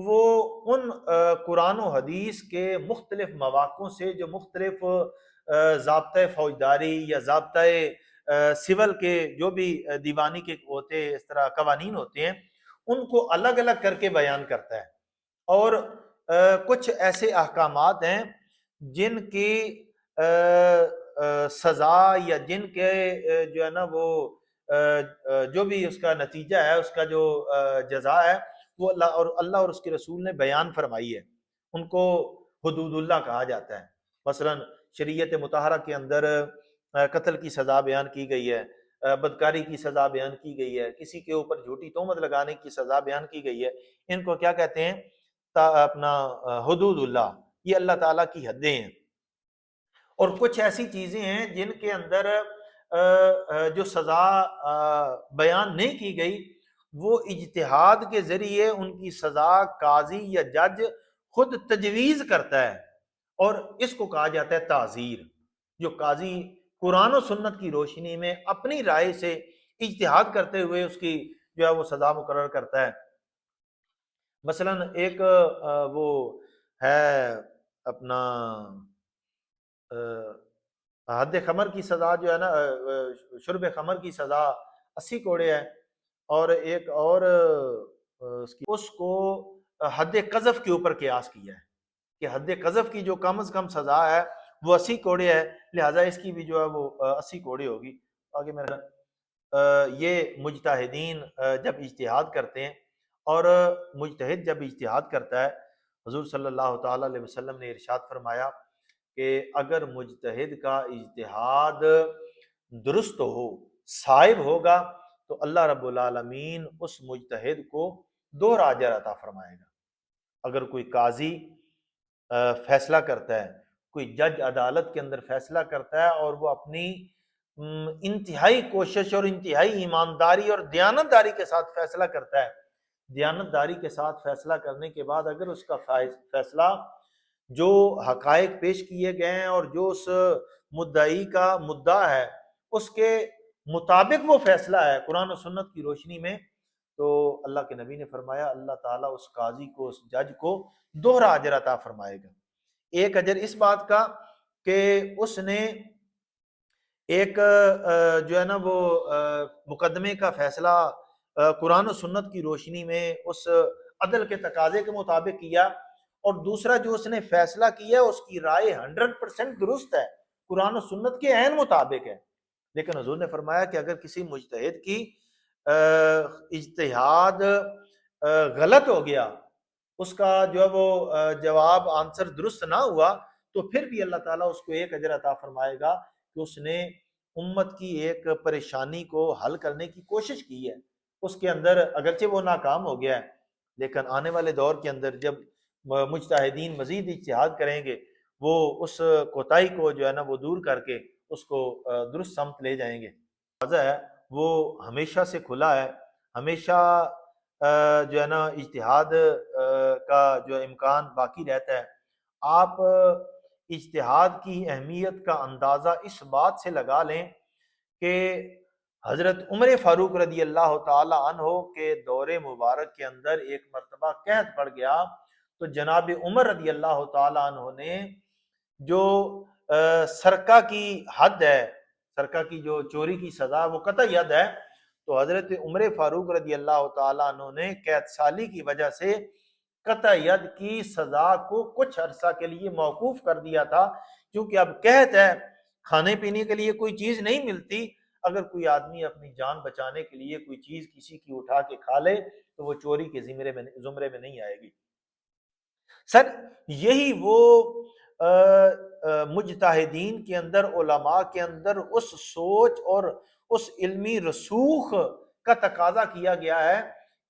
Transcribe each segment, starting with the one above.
وہ ان قرآن و حدیث کے مختلف مواقعوں سے جو مختلف ضابطۂ فوجداری یا ضابطۂ سول کے جو بھی دیوانی کے ہوتے اس طرح قوانین ہوتے ہیں ان کو الگ الگ کر کے بیان کرتا ہے، اور کچھ ایسے احکامات ہیں جن کی سزا یا جن کے جو ہے نا وہ جو بھی اس کا نتیجہ ہے، اس کا جو جزا ہے، وہ اللہ اور اس کے رسول نے بیان فرمائی ہے۔ ان کو حدود اللہ کہا جاتا ہے۔ مثلا شریعت مطہرہ کے اندر قتل کی سزا بیان کی گئی ہے، بدکاری کی سزا بیان کی گئی ہے، کسی کے اوپر جھوٹی تہمت لگانے کی سزا بیان کی گئی ہے۔ ان کو کیا کہتے ہیں؟ اپنا حدود اللہ، یہ اللہ تعالیٰ کی حدیں ہیں۔ اور کچھ ایسی چیزیں ہیں جن کے اندر جو سزا بیان نہیں کی گئی، وہ اجتہاد کے ذریعے ان کی سزا قاضی یا جج خود تجویز کرتا ہے، اور اس کو کہا جاتا ہے تعزیر۔ جو قاضی قرآن و سنت کی روشنی میں اپنی رائے سے اجتہاد کرتے ہوئے اس کی جو ہے وہ سزا مقرر کرتا ہے۔ مثلا ایک وہ ہے اپنا حد خمر کی سزا جو ہے نا، شرب خمر کی سزا 80 کوڑے ہے، اور ایک اور اس کو حد قذف کے اوپر قیاس کیا ہے کہ حد قذف کی جو کم از کم سزا ہے وہ 80 کوڑے ہے، لہٰذا اس کی بھی جو ہے وہ 80 کوڑے ہوگی۔ آگے میرا یہ مجتہدین جب اجتہاد کرتے ہیں، اور مجتہد جب اجتہاد کرتا ہے، حضور صلی اللہ تعالی علیہ وسلم نے ارشاد فرمایا کہ اگر مجتہد کا اجتہاد درست ہو، صائب ہوگا، تو اللہ رب العالمین اس مجتہد کو دوہرا اجر عطا فرمائے گا۔ اگر کوئی قاضی فیصلہ کرتا ہے، کوئی جج عدالت کے اندر فیصلہ کرتا ہے، اور وہ اپنی انتہائی کوشش اور انتہائی ایمانداری اور دیانتداری کے ساتھ فیصلہ کرتا ہے، دیانتداری کے ساتھ فیصلہ کرنے کے بعد اگر اس کا فیصلہ جو حقائق پیش کیے گئے ہیں اور جو اس مدعی کا مدعا ہے اس کے مطابق وہ فیصلہ ہے قرآن و سنت کی روشنی میں، تو اللہ کے نبی نے فرمایا اللہ تعالیٰ اس قاضی کو، اس جج کو دوہرا اجر عطا فرمائے گا۔ ایک اجر اس بات کا کہ اس نے ایک جو ہے نا وہ مقدمے کا فیصلہ قرآن و سنت کی روشنی میں اس عدل کے تقاضے کے مطابق کیا، اور دوسرا جو اس نے فیصلہ کیا اس کی رائے 100% درست ہے، قرآن و سنت کے عین مطابق ہے۔ لیکن حضور نے فرمایا کہ اگر کسی مجتہد کی اجتہاد غلط ہو گیا، اس کا جو ہے وہ جواب آنسر درست نہ ہوا، تو پھر بھی اللہ تعالیٰ اس کو ایک اجر عطا فرمائے گا کہ اس نے امت کی ایک پریشانی کو حل کرنے کی کوشش کی ہے۔ اس کے اندر اگرچہ وہ ناکام ہو گیا ہے، لیکن آنے والے دور کے اندر جب مجتہدین مزید اجتہاد کریں گے، وہ اس کوتاہی کو جو ہے نا وہ دور کر کے اس کو درست سمت لے جائیں گے۔ دروازہ ہے وہ ہمیشہ سے کھلا ہے، ہمیشہ جو ہے نا اجتہاد کا جو امکان باقی رہتا ہے۔ آپ اجتہاد کی اہمیت کا اندازہ اس بات سے لگا لیں کہ حضرت عمر فاروق رضی اللہ تعالی عنہ کے دور مبارک کے اندر ایک مرتبہ قحط پڑ گیا، تو جناب عمر رضی اللہ تعالی عنہ نے جو سرقہ کی حد ہے، سرقہ کی جو چوری کی سزا وہ قطع ید ہے، تو حضرت عمر فاروق رضی اللہ تعالی عنہ نے قید سالی کی وجہ سے قطع ید کی سزا کو کچھ عرصہ کے لیے موقوف کر دیا تھا، کیونکہ اب قحط ہے، کھانے پینے کے لیے کوئی چیز نہیں ملتی، اگر کوئی آدمی اپنی جان بچانے کے لیے کوئی چیز کسی کی اٹھا کے کھا لے تو وہ چوری کے زمرے میں نہیں آئے گی۔ سر یہی وہ مجتہدین کے اندر، علماء کے اندر اس سوچ اور اس علمی رسوخ کا تقاضا کیا گیا ہے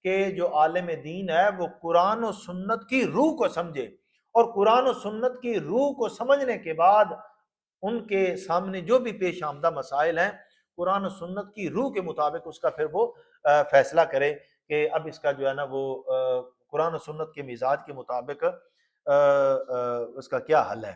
کہ جو عالم دین ہے وہ قرآن و سنت کی روح کو سمجھے، اور قرآن و سنت کی روح کو سمجھنے کے بعد ان کے سامنے جو بھی پیش آمدہ مسائل ہیں قرآن و سنت کی روح کے مطابق اس کا پھر وہ فیصلہ کرے کہ اب اس کا جو ہے نا وہ قرآن و سنت کے مزاج کے مطابق اس کا کیا حل ہے۔